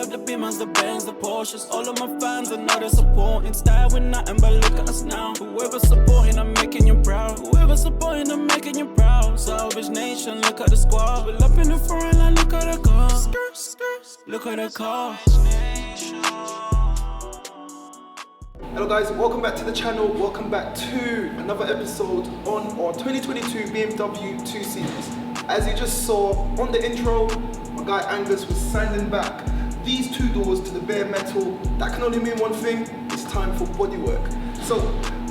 swerve, the Beamers, the Benz, the Porsches. All of my fans, I know they're supporting. Style with nothing but look at us now. Whoever supporting, I'm making you proud. Whoever supporting, I'm making you proud. Salvage nation, look at the squad. Pull up in the foreign line, look at the car. Look at the car. Hello guys, welcome back to the channel. Welcome back to another episode on our 2022 BMW 2 Series. As you just saw on the intro, my guy Angus was sanding back these two doors to the bare metal. That can only mean one thing: it's time for bodywork. So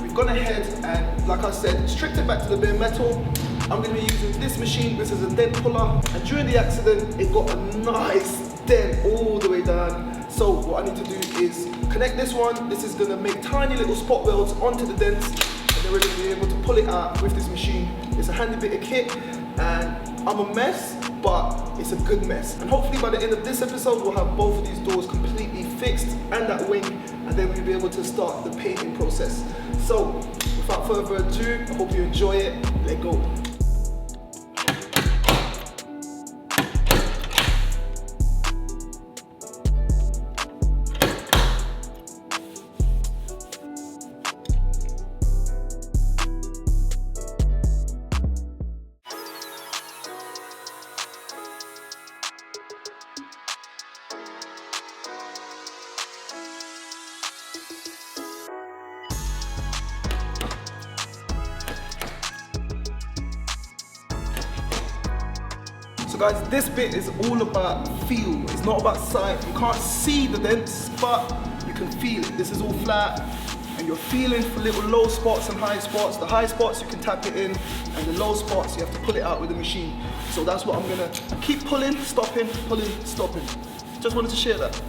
we've gone ahead and, like I said, stripped it back to the bare metal. I'm going to be using this machine. This is a dent puller, and during the accident it got a nice dent all the way down. So what I need to do is connect this one. This is going to make tiny little spot welds onto the dents, and then we're going to be able to pull it out with this machine. It's a handy bit of kit, and I'm a mess, but it's a good mess. And hopefully by the end of this episode, we'll have both of these doors completely fixed and that wing, and then we'll be able to start the painting process. So without further ado, I hope you enjoy it. Let's go. So guys, this bit is all about feel. It's not about sight. You can't see the dents, but you can feel it. This is all flat, and you're feeling for little low spots and high spots. The high spots you can tap it in, and the low spots you have to pull it out with the machine. So that's what I'm gonna keep pulling, stopping, stopping. Just wanted to share that.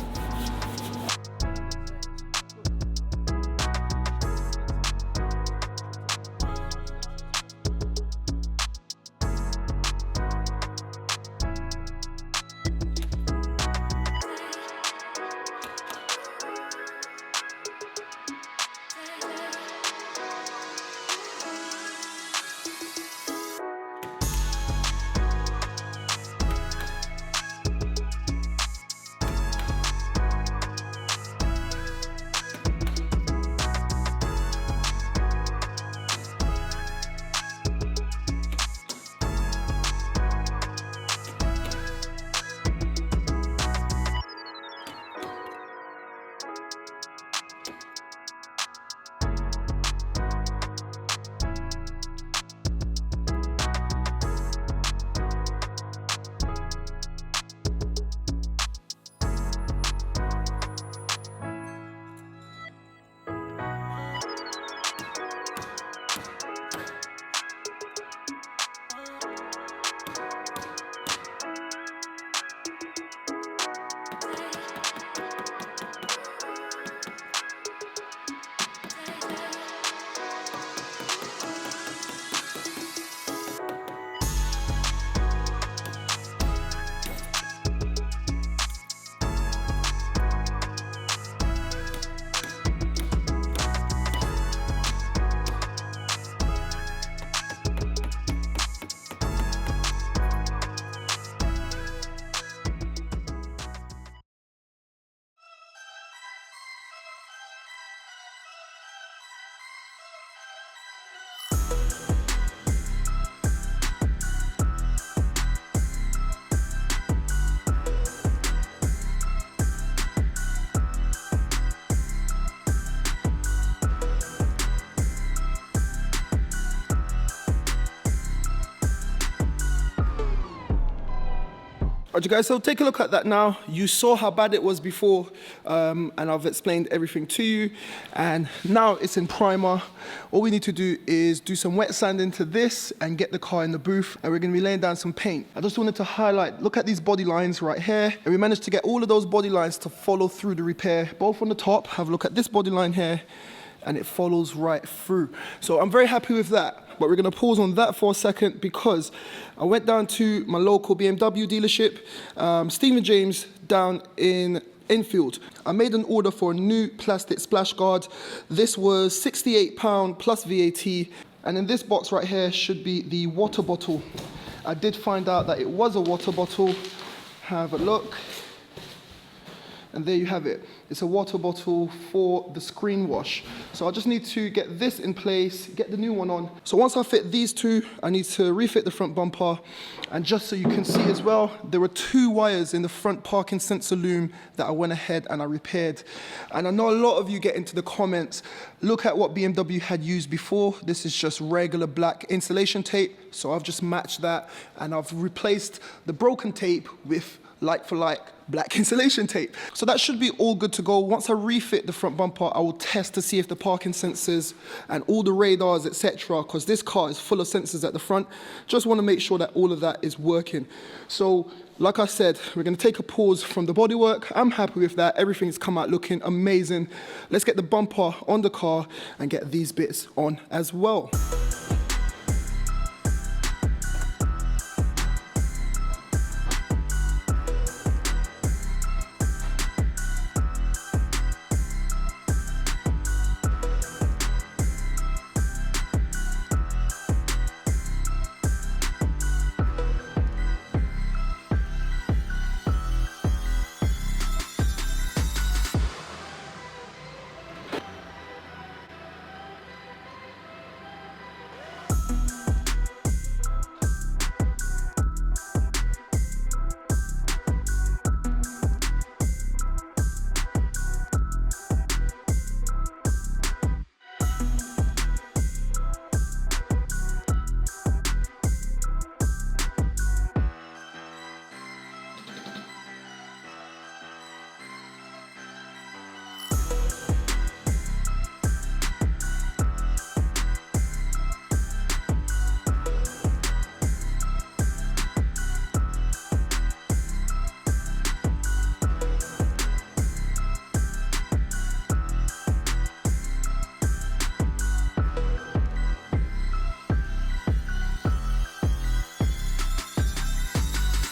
Alright guys, so take a look at that now. You saw how bad it was before, and I've explained everything to you, and now it's in primer. All we need to do is do some wet sanding to this and get the car in the booth, and we're going to be laying down some paint. I just wanted to highlight, look at these body lines right here, and we managed to get all of those body lines to follow through the repair, both on the top. Have a look at this body line here, and it follows right through. So I'm very happy with that. But we're going to pause on that for a second because I went down to my local BMW dealership, Stephen James, down in Enfield. I made an order for a new plastic splash guard. This was £68 plus VAT, and in this box right here should be the water bottle. I did find out that it was a water bottle. Have a look. and there you have it. It's a water bottle for the screen wash. So I just need to get this in place, get the new one on. So once I fit these two, I need to refit the front bumper. And just so you can see as well, there were 2 wires in the front parking sensor loom that I went ahead and I repaired. And I know a lot of you get into the comments, look at what BMW had used before. This is just regular black insulation tape. So I've just matched that, and I've replaced the broken tape with like for like black insulation tape. So that should be all good to go. Once I refit the front bumper, I will test to see if the parking sensors and all the radars, etc., because this car is full of sensors at the front. Just want to make sure that all of that is working. So like I said, we're going to take a pause from the bodywork. I'm happy with that. Everything's come out looking amazing. Let's get the bumper on the car and get these bits on as well.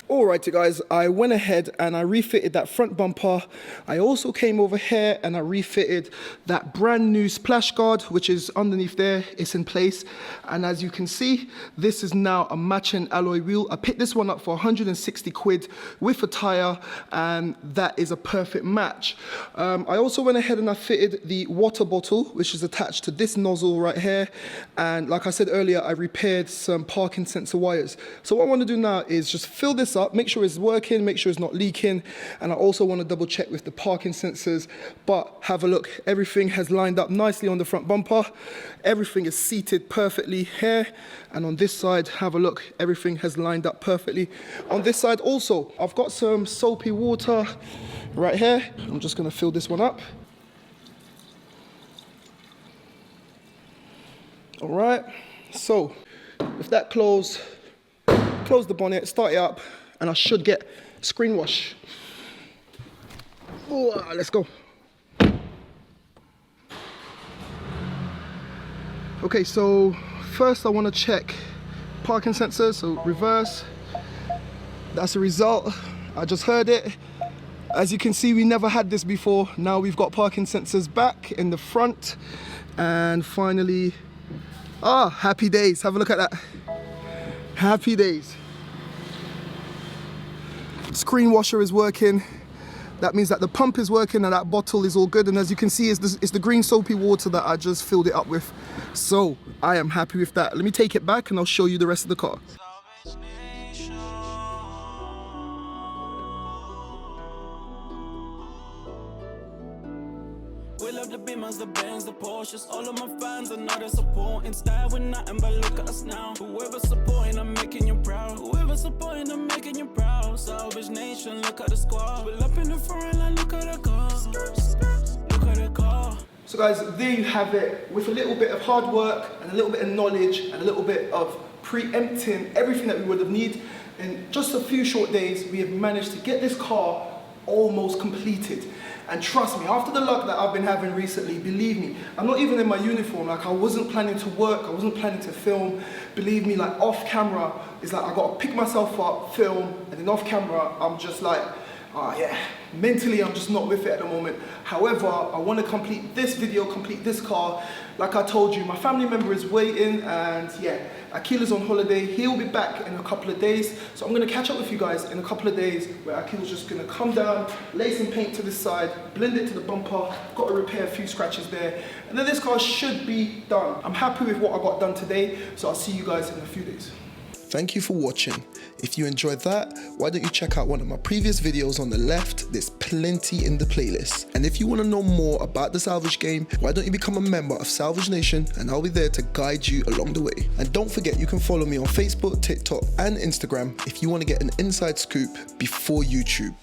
Alrighty guys, I went ahead and I refitted that front bumper. I also came over here and I refitted that brand new splash guard, which is underneath there. It's in place. And as you can see, this is now a matching alloy wheel. I picked this one up for 160 quid with a tire, and that is a perfect match. I also went ahead and I fitted the water bottle, which is attached to this nozzle right here. And like I said earlier, I repaired some parking sensor wires. So what I want to do now is just fill this up, make sure it's working, make sure it's not leaking, and I also want to double check with the parking sensors. But have a look, everything has lined up nicely on the front bumper, everything is seated perfectly here, and on this side, have a look, everything has lined up perfectly. On this side also, I've got some soapy water right here. I'm just going to fill this one up. All right, so with that close the bonnet, start it up, and I should get screen wash. Ooh, let's go. Okay, so first I want to check parking sensors, so reverse. That's the result. I just heard it. As you can see, we never had this before. Now we've got parking sensors back in the front, and finally, happy days. Have a look at that. Happy days. Screen washer is working. That means that the pump is working and that bottle is all good. And as you can see, it's the green soapy water that I just filled it up with. So I am happy with that. Let me take it back and I'll show you the rest of the car. We love the Beamers, the Benz, the Porsches. All of my fans are not supporting style with nothing but look at us now. Whoever's supporting, I'm making you proud. Whoever's supporting, I'm making you proud. Salvage Nation, look at the squad. We're up in the front line, look at the car. Look at the car. So guys, there you have it. With a little bit of hard work and a little bit of knowledge and a little bit of preempting everything that we would have needed, in just a few short days, we have managed to get this car almost completed. And trust me, after the luck that I've been having recently, believe me, I'm not even in my uniform. Like, I wasn't planning to work, I wasn't planning to film. Believe me, like, off camera, it's like I gotta pick myself up, film, and then off camera, I'm just like, yeah, mentally I'm just not with it at the moment. However, I want to complete this video, complete this car. Like I told you, my family member is waiting, and yeah, Akil's on holiday. He'll be back in a couple of days. So I'm going to catch up with you guys in a couple of days, where Akil's just going to come down, lay some paint to the side, blend it to the bumper, got to repair a few scratches there, and then this car should be done. I'm happy with what I got done today, so I'll see you guys in a few days. Thank you for watching. If you enjoyed that, why don't you check out one of my previous videos on the left? There's plenty in the playlist. And if you want to know more about the Salvage game, why don't you become a member of Salvage Nation, and I'll be there to guide you along the way. And don't forget, you can follow me on Facebook, TikTok and Instagram if you want to get an inside scoop before YouTube.